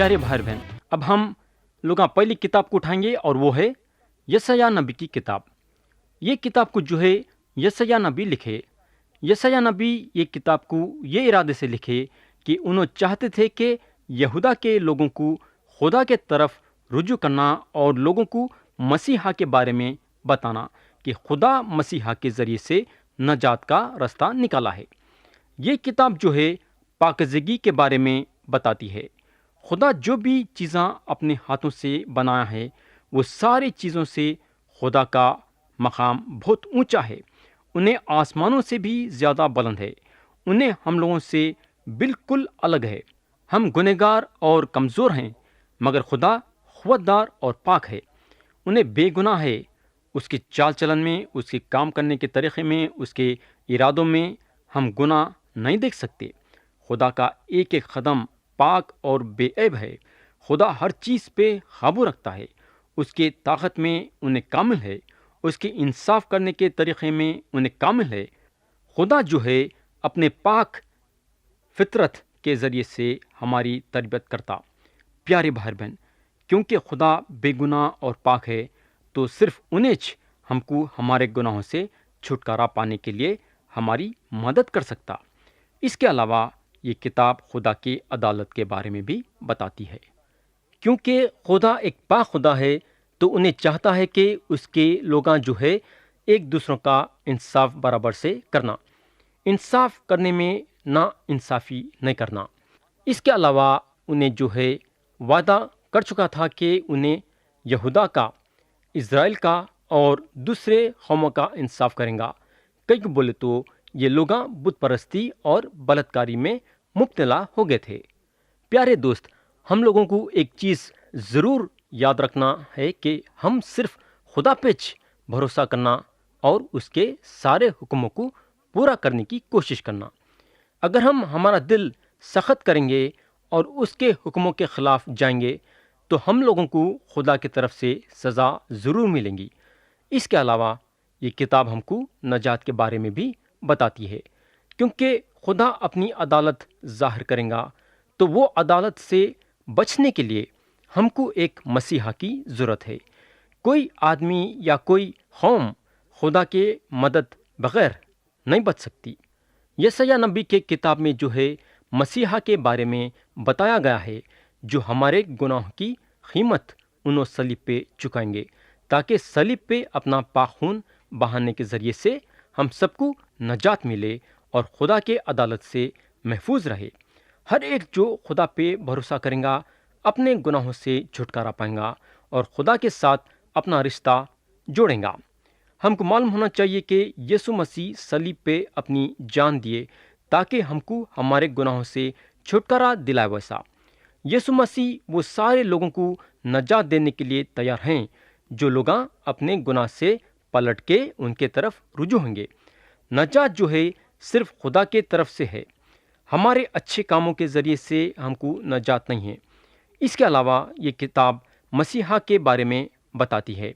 پیارے بھائی بہن، اب ہم لوگ پہلی کتاب کو اٹھائیں گے اور وہ ہے یسایہ نبی کی کتاب۔ یہ کتاب کو جو ہے یسایہ نبی لکھے۔ یسایہ نبی یہ کتاب کو یہ ارادے سے لکھے کہ انہوں چاہتے تھے کہ یہودا کے لوگوں کو خدا کے طرف رجوع کرنا اور لوگوں کو مسیحا کے بارے میں بتانا کہ خدا مسیحا کے ذریعے سے نجات کا راستہ نکالا ہے۔ یہ کتاب جو ہے پاکیزگی کے بارے میں بتاتی ہے۔ خدا جو بھی چیزاں اپنے ہاتھوں سے بنایا ہے وہ ساری چیزوں سے خدا کا مقام بہت اونچا ہے، انہیں آسمانوں سے بھی زیادہ بلند ہے، انہیں ہم لوگوں سے بالکل الگ ہے۔ ہم گنہگار اور کمزور ہیں، مگر خدا قوتدار اور پاک ہے، انہیں بے گناہ ہے۔ اس کے چال چلن میں، اس کے کام کرنے کے طریقے میں، اس کے ارادوں میں ہم گناہ نہیں دیکھ سکتے۔ خدا کا ایک ایک قدم پاک اور بے عیب ہے۔ خدا ہر چیز پہ قابو رکھتا ہے، اس کے طاقت میں انہیں کامل ہے، اس کے انصاف کرنے کے طریقے میں انہیں کامل ہے۔ خدا جو ہے اپنے پاک فطرت کے ذریعے سے ہماری تربیت کرتا۔ پیارے بھائی بہن، کیونکہ خدا بے گناہ اور پاک ہے تو صرف انہیں ہم کو ہمارے گناہوں سے چھٹکارا پانے کے لیے ہماری مدد کر سکتا۔ اس کے علاوہ یہ کتاب خدا کی عدالت کے بارے میں بھی بتاتی ہے، کیونکہ خدا ایک پاک خدا ہے تو انہیں چاہتا ہے کہ اس کے لوگاں جو ہے ایک دوسروں کا انصاف برابر سے کرنا، انصاف کرنے میں نا انصافی نہیں کرنا۔ اس کے علاوہ انہیں جو ہے وعدہ کر چکا تھا کہ انہیں یہودا کا، اسرائیل کا اور دوسرے قوموں کا انصاف کریں گا۔ کئی کو بولے تو یہ لوگاں بت پرستی اور بلاتکاری میں مبتلا ہو گئے تھے۔ پیارے دوست، ہم لوگوں کو ایک چیز ضرور یاد رکھنا ہے کہ ہم صرف خدا پہ بھروسہ کرنا اور اس کے سارے حکموں کو پورا کرنے کی کوشش کرنا۔ اگر ہم ہمارا دل سخت کریں گے اور اس کے حکموں کے خلاف جائیں گے تو ہم لوگوں کو خدا کی طرف سے سزا ضرور ملیں گی۔ اس کے علاوہ یہ کتاب ہم کو نجات کے بارے میں بھی بتاتی ہے، کیونکہ خدا اپنی عدالت ظاہر کرے گا تو وہ عدالت سے بچنے کے لیے ہم کو ایک مسیحا کی ضرورت ہے۔ کوئی آدمی یا کوئی قوم خدا کے مدد بغیر نہیں بچ سکتی۔ یسایہ نبی کے کتاب میں جو ہے مسیحا کے بارے میں بتایا گیا ہے، جو ہمارے گناہ کی قیمت انہوں صلیب پہ چکائیں گے، تاکہ صلیب پہ اپنا پاک خون بہانے کے ذریعے سے ہم سب کو نجات ملے اور خدا کے عدالت سے محفوظ رہے۔ ہر ایک جو خدا پہ بھروسہ کرے گا اپنے گناہوں سے چھٹکارا پائے گا اور خدا کے ساتھ اپنا رشتہ جوڑے گا۔ ہم کو معلوم ہونا چاہیے کہ یسوع مسیح صلیب پہ اپنی جان دیے تاکہ ہم کو ہمارے گناہوں سے چھٹکارا دلائے۔ ویسا یسوع مسیح وہ سارے لوگوں کو نجات دینے کے لیے تیار ہیں جو لوگاں اپنے گناہ سے پلٹ کے ان کے طرف رجوع ہوں گے۔ نجات جو ہے صرف خدا کے طرف سے ہے، ہمارے اچھے کاموں کے ذریعے سے ہم کو نجات نہیں ہے۔ اس کے علاوہ یہ کتاب مسیحا کے بارے میں بتاتی ہے۔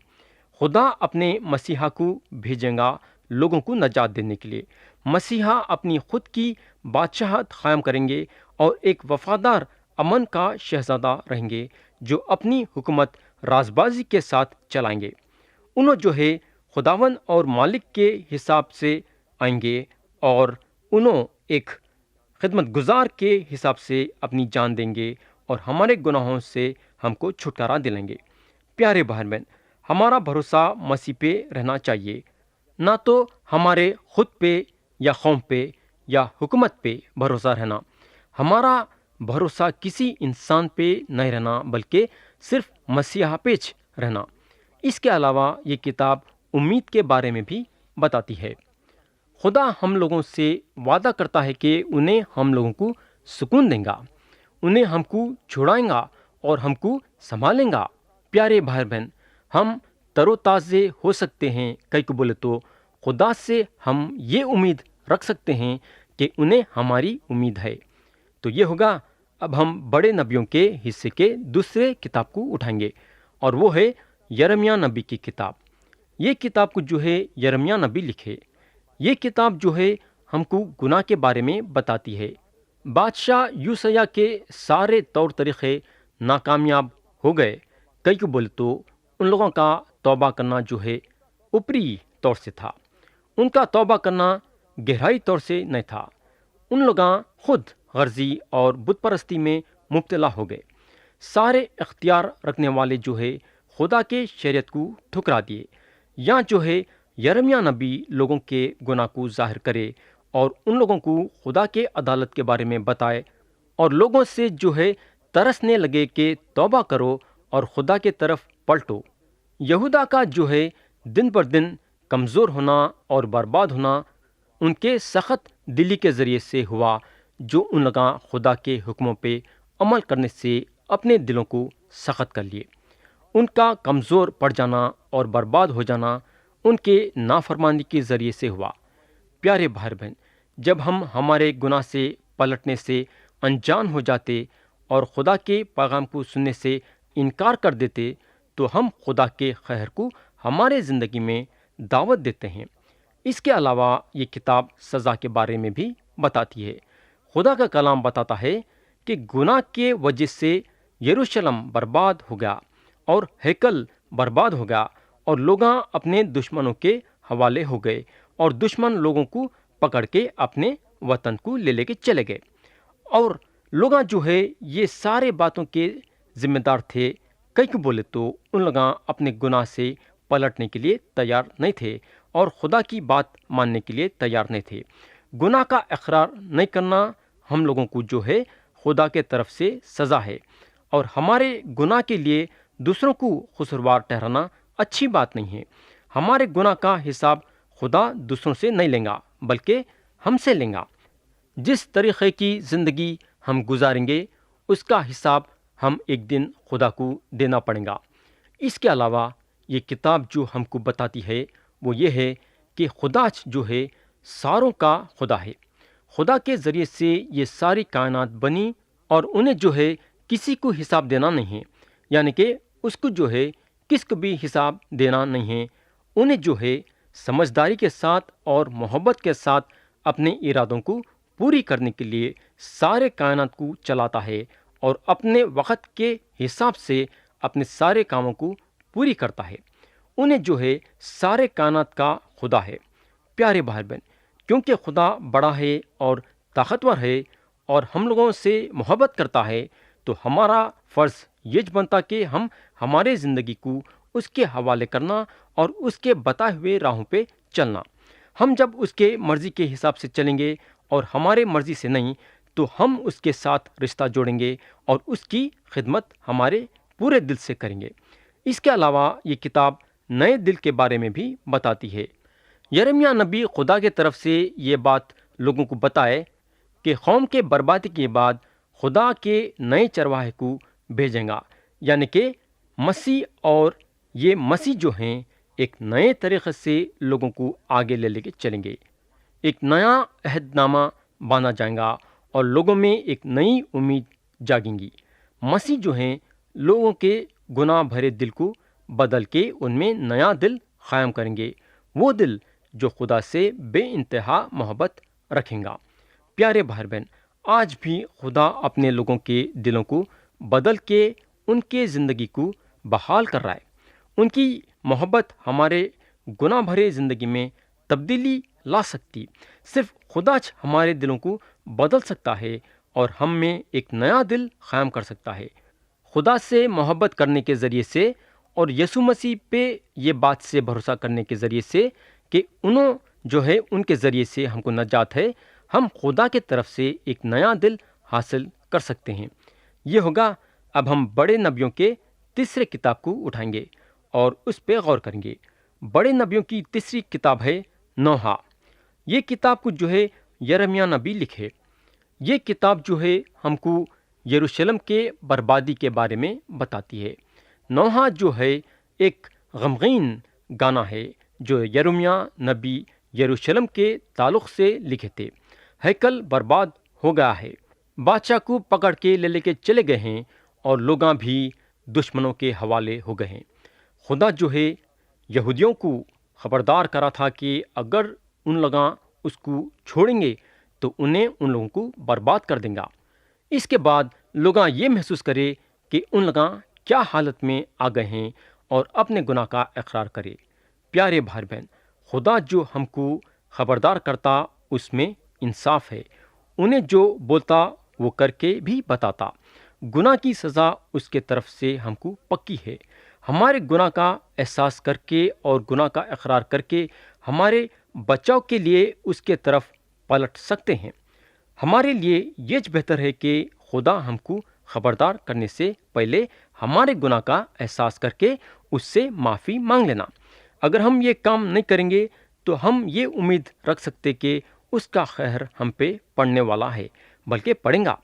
خدا اپنے مسیحا کو بھیجیں گا لوگوں کو نجات دینے کے لیے۔ مسیحا اپنی خود کی بادشاہت قائم کریں گے اور ایک وفادار امن کا شہزادہ رہیں گے جو اپنی حکومت راز بازی کے ساتھ چلائیں گے۔ انہوں جو ہے خداوند اور مالک کے حساب سے آئیں گے اور انہوں ایک خدمت گزار کے حساب سے اپنی جان دیں گے اور ہمارے گناہوں سے ہم کو چھٹکارا دلائیں گے۔ پیارے بھائی بہن، ہمارا بھروسہ مسیح پہ رہنا چاہیے، نہ تو ہمارے خود پہ یا قوم پہ یا حکومت پہ بھروسہ رہنا۔ ہمارا بھروسہ کسی انسان پہ نہیں رہنا بلکہ صرف مسیحا پہ رہنا۔ اس کے علاوہ یہ کتاب امید کے بارے میں بھی بتاتی ہے۔ خدا ہم لوگوں سے وعدہ کرتا ہے کہ انہیں ہم لوگوں کو سکون دیں گا، انہیں ہم کو چھڑائیں گا اور ہم کو سنبھالیں گا۔ پیارے بھائی بہن، ہم تر و تازے ہو سکتے ہیں۔ کئی کو بولے تو خدا سے ہم یہ امید رکھ سکتے ہیں کہ انہیں ہماری امید ہے۔ تو یہ ہوگا، اب ہم بڑے نبیوں کے حصے کے دوسرے کتاب کو اٹھائیں گے اور وہ ہے یرمیہ نبی کی کتاب۔ یہ کتاب کو جو ہے یرمیہ نبی لکھے۔ یہ کتاب جو ہے ہم کو گناہ کے بارے میں بتاتی ہے۔ بادشاہ یوسیہ کے سارے طور طریقے ناکامیاب ہو گئے، کئی کو بولے تو ان لوگوں کا توبہ کرنا جو ہے اوپری طور سے تھا، ان کا توبہ کرنا گہرائی طور سے نہیں تھا۔ ان لوگاں خود غرضی اور بت پرستی میں مبتلا ہو گئے۔ سارے اختیار رکھنے والے جو ہے خدا کے شریعت کو ٹھکرا دیے۔ یا جو ہے یرمیہ نبی لوگوں کے گناہ کو ظاہر کرے اور ان لوگوں کو خدا کے عدالت کے بارے میں بتائے، اور لوگوں سے جو ہے ترسنے لگے کہ توبہ کرو اور خدا کے طرف پلٹو۔ یہودا کا جو ہے دن پر دن کمزور ہونا اور برباد ہونا ان کے سخت دلی کے ذریعے سے ہوا، جو ان لوگاں خدا کے حکموں پہ عمل کرنے سے اپنے دلوں کو سخت کر لیے۔ ان کا کمزور پڑ جانا اور برباد ہو جانا ان کے نافرمانی کے ذریعے سے ہوا۔ پیارے بھائی بہن، جب ہم ہمارے گناہ سے پلٹنے سے انجان ہو جاتے اور خدا کے پیغام کو سننے سے انکار کر دیتے، تو ہم خدا کے خیر کو ہمارے زندگی میں دعوت دیتے ہیں۔ اس کے علاوہ یہ کتاب سزا کے بارے میں بھی بتاتی ہے۔ خدا کا کلام بتاتا ہے کہ گناہ کے وجہ سے یروشلم برباد ہو گیا اور ہیکل برباد ہو گیا، اور لوگاں اپنے دشمنوں کے حوالے ہو گئے، اور دشمن لوگوں کو پکڑ کے اپنے وطن کو لے کے چلے گئے۔ اور لوگاں جو ہے یہ سارے باتوں کے ذمہ دار تھے۔ کئی کو بولے تو ان لوگاں اپنے گناہ سے پلٹنے کے لیے تیار نہیں تھے اور خدا کی بات ماننے کے لیے تیار نہیں تھے۔ گناہ کا اقرار نہیں کرنا ہم لوگوں کو جو ہے خدا کے طرف سے سزا ہے، اور ہمارے گناہ کے لیے دوسروں کو قصوروار ٹھہرانا اچھی بات نہیں ہے۔ ہمارے گناہ کا حساب خدا دوسروں سے نہیں لیں گا، بلکہ ہم سے لیں گا۔ جس طریقے کی زندگی ہم گزاریں گے اس کا حساب ہم ایک دن خدا کو دینا پڑے گا۔ اس کے علاوہ یہ کتاب جو ہم کو بتاتی ہے وہ یہ ہے کہ خدا جو ہے ساروں کا خدا ہے۔ خدا کے ذریعے سے یہ ساری کائنات بنی، اور انہیں جو ہے کسی کو حساب دینا نہیں ہے، یعنی کہ اس کو جو ہے کس کو بھی حساب دینا نہیں ہے۔ انہیں جو ہے سمجھداری کے ساتھ اور محبت کے ساتھ اپنے ارادوں کو پوری کرنے کے لیے سارے کائنات کو چلاتا ہے، اور اپنے وقت کے حساب سے اپنے سارے کاموں کو پوری کرتا ہے۔ انہیں جو ہے سارے کائنات کا خدا ہے۔ پیارے بھائی بہن، کیونکہ خدا بڑا ہے اور طاقتور ہے اور ہم لوگوں سے محبت کرتا ہے، تو ہمارا فرض یہ بنتا کہ ہم ہمارے زندگی کو اس کے حوالے کرنا اور اس کے بتائے ہوئے راہوں پہ چلنا۔ ہم جب اس کے مرضی کے حساب سے چلیں گے اور ہمارے مرضی سے نہیں، تو ہم اس کے ساتھ رشتہ جوڑیں گے اور اس کی خدمت ہمارے پورے دل سے کریں گے۔ اس کے علاوہ یہ کتاب نئے دل کے بارے میں بھی بتاتی ہے۔ یرمیہ نبی خدا کے طرف سے یہ بات لوگوں کو بتائے کہ قوم کے بربادی کے بعد خدا کے نئے چرواہے کو بھیجیں گا، یعنی کہ مسیح، اور یہ مسیح جو ہیں ایک نئے طریقے سے لوگوں کو آگے لے کے چلیں گے۔ ایک نیا عہد نامہ باندھا جائے گا اور لوگوں میں ایک نئی امید جاگیں گی۔ مسیح جو ہیں لوگوں کے گناہ بھرے دل کو بدل کے ان میں نیا دل قائم کریں گے، وہ دل جو خدا سے بے انتہا محبت رکھیں گا۔ پیارے بھائی بہن، آج بھی خدا اپنے لوگوں کے دلوں کو بدل کے ان کے زندگی کو بحال کر رہا ہے۔ ان کی محبت ہمارے گناہ بھرے زندگی میں تبدیلی لا سکتی۔ صرف خدا ہمارے دلوں کو بدل سکتا ہے اور ہم میں ایک نیا دل قائم کر سکتا ہے۔ خدا سے محبت کرنے کے ذریعے سے اور یسوع مسیح پہ یہ بات سے بھروسہ کرنے کے ذریعے سے کہ انہوں جو ہے ان کے ذریعے سے ہم کو نجات ہے، ہم خدا کے طرف سے ایک نیا دل حاصل کر سکتے ہیں۔ یہ ہوگا اب ہم بڑے نبیوں کے تیسرے کتاب کو اٹھائیں گے اور اس پہ غور کریں گے۔ بڑے نبیوں کی تیسری کتاب ہے نوحہ۔ یہ کتاب کو جو ہے یرمیہ نبی لکھے۔ یہ کتاب جو ہے ہم کو یروشلم کے بربادی کے بارے میں بتاتی ہے۔ نوحہ جو ہے ایک غمگین گانا ہے جو یرمیہ نبی یروشلم کے تعلق سے لکھے تھے۔ ہیکل برباد ہو گیا ہے، بادشاہ کو پکڑ کے لے کے چلے گئے ہیں، اور لوگاں بھی دشمنوں کے حوالے ہو گئے ہیں۔ خدا جو ہے یہودیوں کو خبردار کرا تھا کہ اگر ان لوگاں اس کو چھوڑیں گے تو انہیں ان لوگوں کو برباد کر دیں گا۔ اس کے بعد لوگاں یہ محسوس کرے کہ ان لوگ کیا حالت میں آ گئے ہیں اور اپنے گناہ کا اقرار کرے۔ پیارے بھائی بہن، خدا جو ہم کو خبردار کرتا اس میں انصاف ہے، انہیں جو بولتا وہ کر کے بھی بتاتا۔ گناہ کی سزا اس کے طرف سے ہم کو پکی ہے۔ ہمارے گناہ کا احساس کر کے اور گناہ کا اقرار کر کے ہمارے بچاؤ کے لیے اس کے طرف پلٹ سکتے ہیں۔ ہمارے لیے یہ بہتر ہے کہ خدا ہم کو خبردار کرنے سے پہلے ہمارے گناہ کا احساس کر کے اس سے معافی مانگ لینا۔ اگر ہم یہ کام نہیں کریں گے تو ہم یہ امید رکھ سکتے کہ اس کا قہر ہم پہ پڑنے والا ہے، بلکہ پڑیں گا۔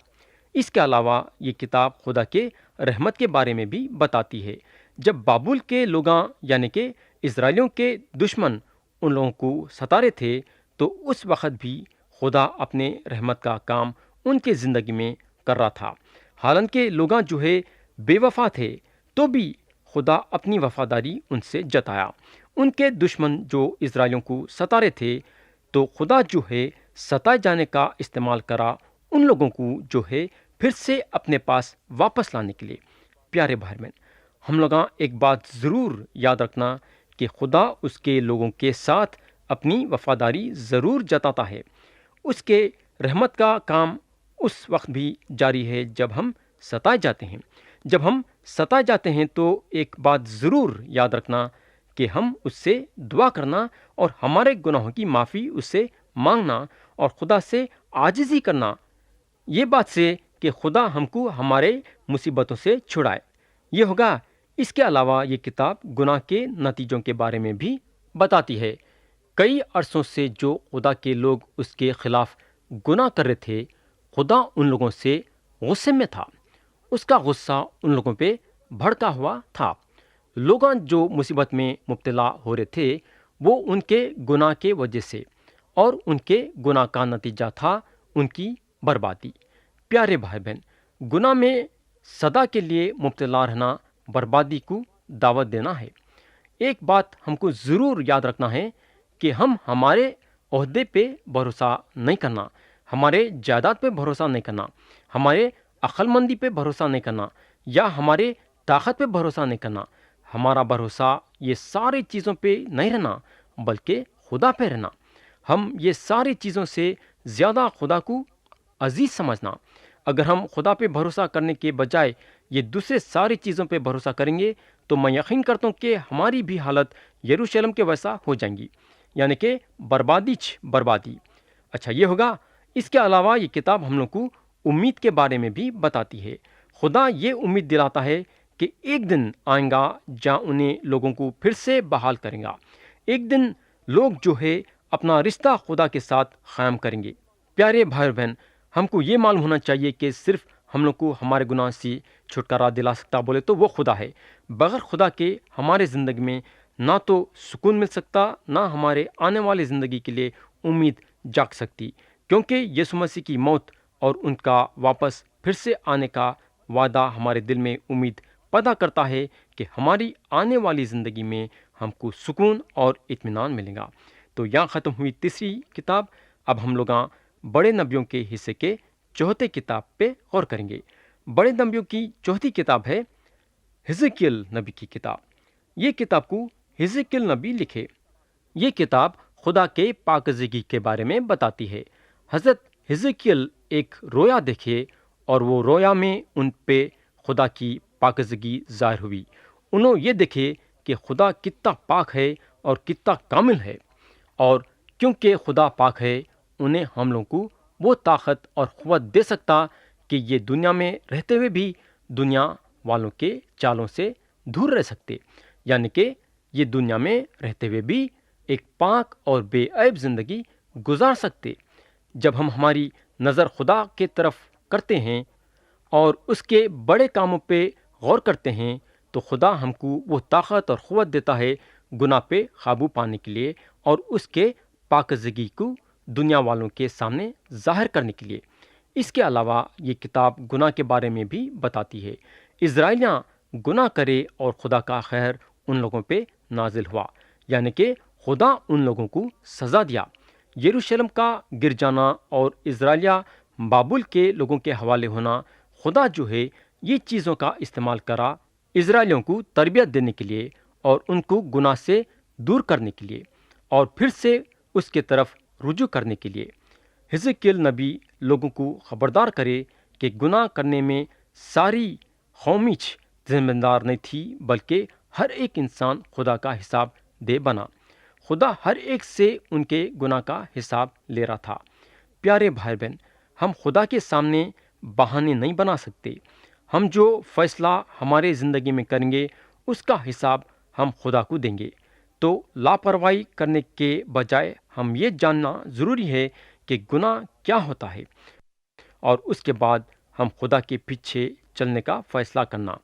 اس کے علاوہ یہ کتاب خدا کے رحمت کے بارے میں بھی بتاتی ہے۔ جب بابل کے لوگاں یعنی کہ اسرائیلیوں کے دشمن ان لوگوں کو ستا رہے تھے تو اس وقت بھی خدا اپنے رحمت کا کام ان کی زندگی میں کر رہا تھا۔ حالانکہ لوگاں جو ہے بے وفا تھے تو بھی خدا اپنی وفاداری ان سے جتایا۔ ان کے دشمن جو اسرائیلیوں کو ستا رہے تھے تو خدا جو ہے ستائے جانے کا استعمال کرا ان لوگوں کو جو ہے پھر سے اپنے پاس واپس لانے کے لیے۔ پیارے بھائی بہن، ہم لوگاں ایک بات ضرور یاد رکھنا کہ خدا اس کے لوگوں کے ساتھ اپنی وفاداری ضرور جتاتا ہے۔ اس کے رحمت کا کام اس وقت بھی جاری ہے جب ہم ستائے جاتے ہیں۔ جب ہم ستائے جاتے ہیں تو ایک بات ضرور یاد رکھنا کہ ہم اس سے دعا کرنا اور ہمارے گناہوں کی معافی اس سے مانگنا اور خدا سے عاجزی کرنا، یہ بات سے کہ خدا ہم کو ہمارے مصیبتوں سے چھڑائے، یہ ہوگا۔ اس کے علاوہ یہ کتاب گناہ کے نتیجوں کے بارے میں بھی بتاتی ہے۔ کئی عرصوں سے جو خدا کے لوگ اس کے خلاف گناہ کر رہے تھے، خدا ان لوگوں سے غصے میں تھا۔ اس کا غصہ ان لوگوں پہ بھڑکا ہوا تھا۔ لوگاں جو مصیبت میں مبتلا ہو رہے تھے وہ ان کے گناہ کے وجہ سے، اور ان کے گناہ کا نتیجہ تھا ان کی بربادی۔ پیارے بھائی بہن، گناہ میں سدا کے لیے مبتلا رہنا بربادی کو دعوت دینا ہے۔ ایک بات ہم کو ضرور یاد رکھنا ہے کہ ہم ہمارے عہدے پہ بھروسہ نہیں کرنا، ہمارے جائیداد پہ بھروسہ نہیں کرنا، ہمارے عقل مندی پہ بھروسہ نہیں کرنا، یا ہمارے طاقت پہ بھروسہ نہیں کرنا۔ ہمارا بھروسہ یہ ساری چیزوں پہ نہیں رہنا بلکہ خدا پہ رہنا۔ ہم یہ ساری چیزوں سے زیادہ خدا کو عزیز سمجھنا۔ اگر ہم خدا پہ بھروسہ کرنے کے بجائے یہ دوسرے ساری چیزوں پہ بھروسہ کریں گے تو میں یقین کرتا ہوں کہ ہماری بھی حالت یروشلم کے ویسا ہو جائیں گی، یعنی کہ بربادی بربادی۔ اچھا، یہ ہوگا۔ اس کے علاوہ یہ کتاب ہم لوگ کو امید کے بارے میں بھی بتاتی ہے۔ خدا یہ امید دلاتا ہے کہ ایک دن آئیں گا جہاں انہیں لوگوں کو پھر سے بحال کریں گا۔ ایک دن لوگ جو ہے اپنا رشتہ خدا کے ساتھ قائم کریں گے۔ پیارے بھائی بہن، ہم کو یہ معلوم ہونا چاہیے کہ صرف ہم لوگ کو ہمارے گناہ سے چھٹکارا دلا سکتا بولے تو وہ خدا ہے۔ بغیر خدا کے ہمارے زندگی میں نہ تو سکون مل سکتا، نہ ہمارے آنے والی زندگی کے لیے امید جاگ سکتی، کیونکہ یسوع مسیح کی موت اور ان کا واپس پھر سے آنے کا وعدہ ہمارے دل میں امید پیدا کرتا ہے کہ ہماری آنے والی زندگی میں ہم کو سکون اور اطمینان ملے گا۔ تو یہاں ختم ہوئی تیسری کتاب۔ اب ہم لوگاں بڑے نبیوں کے حصے کے چوتھے کتاب پہ غور کریں گے۔ بڑے نبیوں کی چوتھی کتاب ہے حزقیل نبی کی کتاب۔ یہ کتاب کو حزقیل نبی لکھے۔ یہ کتاب خدا کے پاکیزگی کے بارے میں بتاتی ہے۔ حضرت حزقیل ایک رویا دیکھے اور وہ رویا میں ان پہ خدا کی پاکیزگی ظاہر ہوئی۔ انہوں یہ دیکھے کہ خدا کتنا پاک ہے اور کتنا کامل ہے، اور کیونکہ خدا پاک ہے انہیں ہم لوگوں کو وہ طاقت اور قوت دے سکتا کہ یہ دنیا میں رہتے ہوئے بھی دنیا والوں کے چالوں سے دور رہ سکتے، یعنی کہ یہ دنیا میں رہتے ہوئے بھی ایک پاک اور بے عیب زندگی گزار سکتے۔ جب ہم ہماری نظر خدا کے طرف کرتے ہیں اور اس کے بڑے کاموں پہ غور کرتے ہیں تو خدا ہم کو وہ طاقت اور قوت دیتا ہے گناہ پہ قابو پانے کے لیے اور اس کے پاکیزگی کو دنیا والوں کے سامنے ظاہر کرنے کے لیے۔ اس کے علاوہ یہ کتاب گناہ کے بارے میں بھی بتاتی ہے۔ اسرائیلیاں گناہ کرے اور خدا کا قہر ان لوگوں پہ نازل ہوا، یعنی کہ خدا ان لوگوں کو سزا دیا۔ یروشلم کا گر جانا اور اسرائیلیہ بابل کے لوگوں کے حوالے ہونا، خدا جو ہے یہ چیزوں کا استعمال کرا اسرائیلیوں کو تربیت دینے کے لیے اور ان کو گناہ سے دور کرنے کے لیے اور پھر سے اس کے طرف رجوع کرنے کے لیے۔ حزقیل نبی لوگوں کو خبردار کرے کہ گناہ کرنے میں ساری قومیچ ذمہ دار نہیں تھی، بلکہ ہر ایک انسان خدا کا حساب دے بنا۔ خدا ہر ایک سے ان کے گناہ کا حساب لے رہا تھا۔ پیارے بھائی بہن، ہم خدا کے سامنے بہانے نہیں بنا سکتے۔ ہم جو فیصلہ ہمارے زندگی میں کریں گے اس کا حساب ہم خدا کو دیں گے۔ تو لاپرواہی کرنے کے بجائے ہم یہ جاننا ضروری ہے کہ گناہ کیا ہوتا ہے، اور اس کے بعد ہم خدا کے پیچھے چلنے کا فیصلہ کرنا۔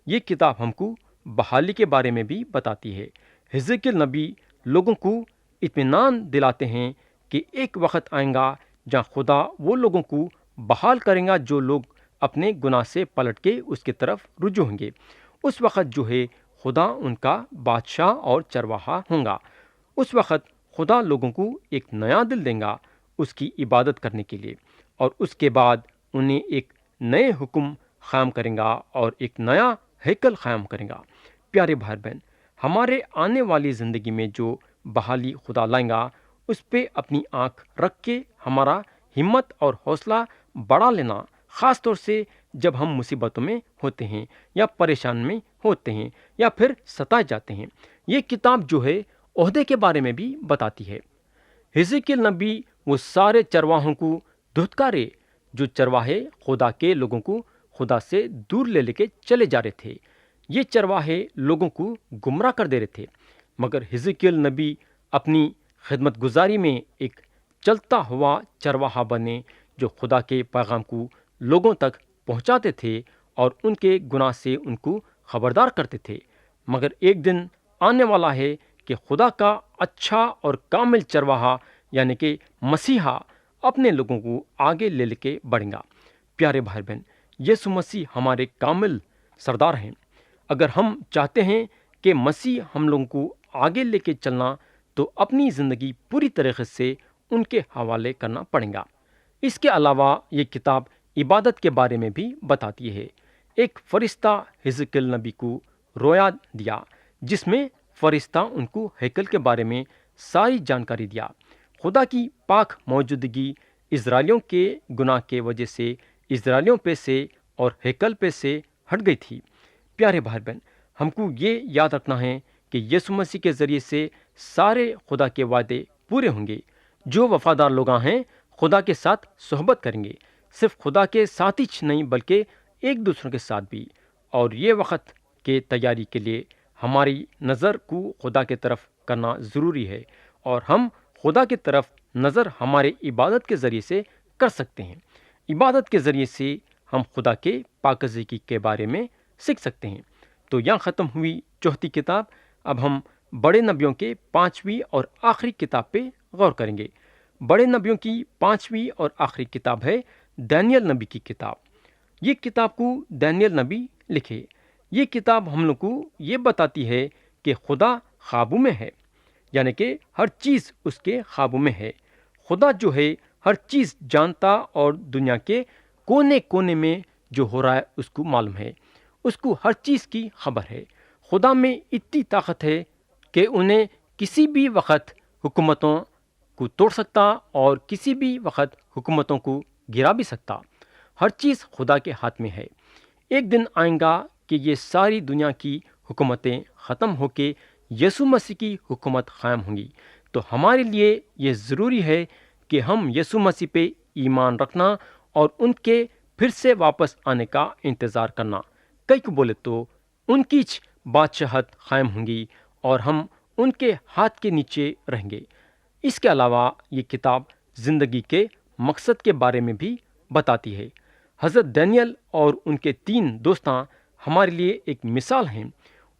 یہ کتاب ہم کو بحالی کے بارے میں بھی بتاتی ہے۔ حزقیل نبی لوگوں کو اطمینان دلاتے ہیں کہ ایک وقت آئے گا جہاں خدا وہ لوگوں کو بحال کریں گا جو لوگ اپنے گناہ سے پلٹ کے اس کی طرف رجوع ہوں گے۔ اس وقت جو ہے خدا ان کا بادشاہ اور چرواہا ہوں گا۔ اس وقت خدا لوگوں کو ایک نیا دل دیں گا اس کی عبادت کرنے کے لیے، اور اس کے بعد انہیں ایک نئے حکم قائم کریں گا اور ایک نیا ہیکل قائم کریں گا۔ پیارے بھائی بہن، ہمارے آنے والی زندگی میں جو بحالی خدا لائیں گا اس پہ اپنی آنکھ رکھ کے ہمارا ہمت اور حوصلہ بڑھا لینا، خاص طور سے جب ہم مصیبتوں میں ہوتے ہیں یا پریشان میں ہوتے ہیں یا پھر ستائے جاتے ہیں۔ یہ کتاب جو ہے عہدے کے بارے میں بھی بتاتی ہے۔ حزقیل نبی وہ سارے چرواہوں کو دھتکارے جو چرواہے خدا کے لوگوں کو خدا سے دور لے کے چلے جا رہے تھے۔ یہ چرواہے لوگوں کو گمراہ کر دے رہے تھے، مگر حزقیل نبی اپنی خدمت گزاری میں ایک چلتا ہوا چرواہا بنے جو خدا کے پیغام کو لوگوں تک پہنچاتے تھے اور ان کے گناہ سے ان کو خبردار کرتے تھے۔ مگر ایک دن آنے والا ہے کہ خدا کا اچھا اور کامل چرواہا یعنی کہ مسیحا اپنے لوگوں کو آگے لے کے بڑھیں گا۔ پیارے بھائی بہن، یسوع مسیح ہمارے کامل سردار ہیں۔ اگر ہم چاہتے ہیں کہ مسیح ہم لوگوں کو آگے لے کے چلنا، تو اپنی زندگی پوری طریقے سے ان کے حوالے کرنا پڑے گا۔ اس کے علاوہ یہ کتاب عبادت کے بارے میں بھی بتاتی ہے۔ ایک فرشتہ حزقیل نبی کو رویا دیا جس میں فرشتہ ان کو ہیکل کے بارے میں ساری جانکاری دیا۔ خدا کی پاک موجودگی اسرائیلیوں کے گناہ کے وجہ سے اسرائیلیوں پہ سے اور ہیکل پہ سے ہٹ گئی تھی۔ پیارے بھائی بہن، ہم کو یہ یاد رکھنا ہے کہ یسوع مسیح کے ذریعے سے سارے خدا کے وعدے پورے ہوں گے۔ جو وفادار لوگ ہیں خدا کے ساتھ صحبت کریں گے، صرف خدا کے ساتھ ہی نہیں بلکہ ایک دوسرے کے ساتھ بھی۔ اور یہ وقت کے تیاری کے لیے ہماری نظر کو خدا کی طرف کرنا ضروری ہے، اور ہم خدا کی طرف نظر ہمارے عبادت کے ذریعے سے کر سکتے ہیں۔ عبادت کے ذریعے سے ہم خدا کے پاکیزگی کے بارے میں سیکھ سکتے ہیں۔ تو یہاں ختم ہوئی چوتھی کتاب۔ اب ہم بڑے نبیوں کے 5ویں اور آخری کتاب پہ غور کریں گے۔ بڑے نبیوں کی 5ویں اور آخری کتاب ہے دانیل نبی کی کتاب۔ یہ کتاب کو دانیل نبی لکھے۔ یہ کتاب ہم لوگ کو یہ بتاتی ہے کہ خدا خوابوں میں ہے، یعنی کہ ہر چیز اس کے خوابوں میں ہے۔ خدا جو ہے ہر چیز جانتا اور دنیا کے کونے کونے میں جو ہو رہا ہے اس کو معلوم ہے۔ اس کو ہر چیز کی خبر ہے۔ خدا میں اتنی طاقت ہے کہ انہیں کسی بھی وقت حکومتوں کو توڑ سکتا اور کسی بھی وقت حکومتوں کو گرا بھی سکتا۔ ہر چیز خدا کے ہاتھ میں ہے۔ ایک دن آئیں گا کہ یہ ساری دنیا کی حکومتیں ختم ہو کے یسوع مسیح کی حکومت قائم ہوں گی۔ تو ہمارے لیے یہ ضروری ہے کہ ہم یسوع مسیح پہ ایمان رکھنا اور ان کے پھر سے واپس آنے کا انتظار کرنا۔ کئی کو بولے تو ان کی بادشاہت قائم ہوں گی اور ہم ان کے ہاتھ کے نیچے رہیں گے۔ اس کے علاوہ یہ کتاب زندگی کے مقصد کے بارے میں بھی بتاتی ہے۔ حضرت دانیل اور ان کے 3 دوستاں ہمارے لیے ایک مثال ہیں۔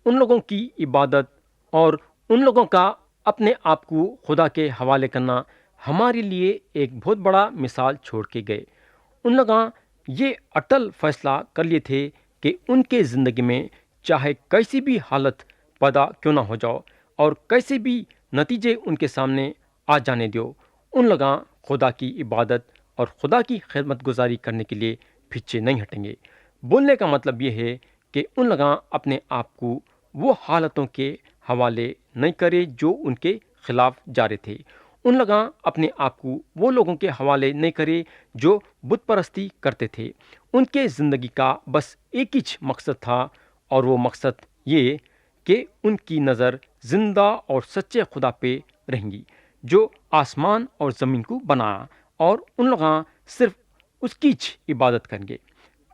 ان لوگوں کی عبادت اور ان لوگوں کا اپنے آپ کو خدا کے حوالے کرنا ہمارے لیے ایک بہت بڑا مثال چھوڑ کے گئے۔ ان لوگوں یہ اٹل فیصلہ کر لیے تھے کہ ان کے زندگی میں چاہے کیسی بھی حالت پیدا کیوں نہ ہو جاؤ اور کیسے بھی نتیجے ان کے سامنے آ جانے دیو، ان لوگوں خدا کی عبادت اور خدا کی خدمت گزاری کرنے کے لیے پیچھے نہیں ہٹیں گے۔ بولنے کا مطلب یہ ہے کہ ان لوگاں اپنے آپ کو وہ حالتوں کے حوالے نہیں کرے جو ان کے خلاف جارے تھے۔ ان لوگاں اپنے آپ کو وہ لوگوں کے حوالے نہیں کرے جو بت پرستی کرتے تھے۔ ان کے زندگی کا بس ایک ہی مقصد تھا، اور وہ مقصد یہ کہ ان کی نظر زندہ اور سچے خدا پہ رہیں گی جو آسمان اور زمین کو بنایا، اور ان لوگاں صرف اس کی عبادت کریں گے۔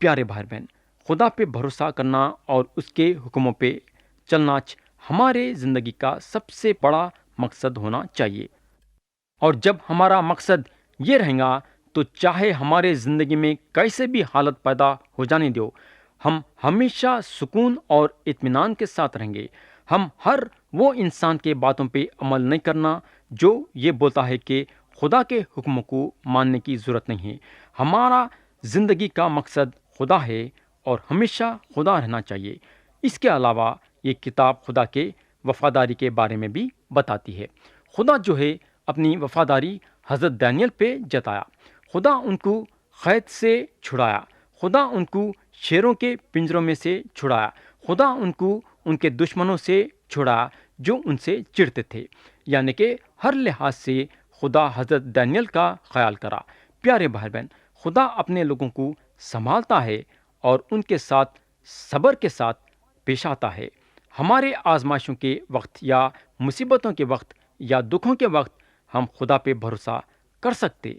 پیارے بھائی بہن، خدا پہ بھروسہ کرنا اور اس کے حکموں پہ چلنا ہمارے زندگی کا سب سے بڑا مقصد ہونا چاہیے۔ اور جب ہمارا مقصد یہ رہے گا تو چاہے ہمارے زندگی میں کیسے بھی حالت پیدا ہو جانے دو، ہم ہمیشہ سکون اور اطمینان کے ساتھ رہیں گے۔ ہم ہر وہ انسان کے باتوں پہ عمل نہیں کرنا جو یہ بولتا ہے کہ خدا کے حکموں کو ماننے کی ضرورت نہیں ہے۔ ہمارا زندگی کا مقصد خدا ہے اور ہمیشہ خدا رہنا چاہیے۔ اس کے علاوہ یہ کتاب خدا کے وفاداری کے بارے میں بھی بتاتی ہے۔ خدا جو ہے اپنی وفاداری حضرت دانیل پہ جتایا۔ خدا ان کو قید سے چھڑایا، خدا ان کو شیروں کے پنجروں میں سے چھڑایا، خدا ان کو ان کے دشمنوں سے چھڑایا جو ان سے چڑھتے تھے۔ یعنی کہ ہر لحاظ سے خدا حضرت دانیل کا خیال کرا۔ پیارے بھائی بہن، خدا اپنے لوگوں کو سنبھالتا ہے اور ان کے ساتھ صبر کے ساتھ پیش آتا ہے۔ ہمارے آزمائشوں کے وقت یا مصیبتوں کے وقت یا دکھوں کے وقت ہم خدا پہ بھروسہ کر سکتے،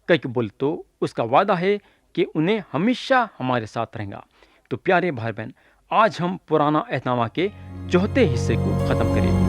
کئی بول تو اس کا وعدہ ہے کہ انہیں ہمیشہ ہمارے ساتھ رہیں گا۔ تو پیارے بھائی بہن، آج ہم پرانا عہد نامہ کے 4 حصے کو ختم کریں۔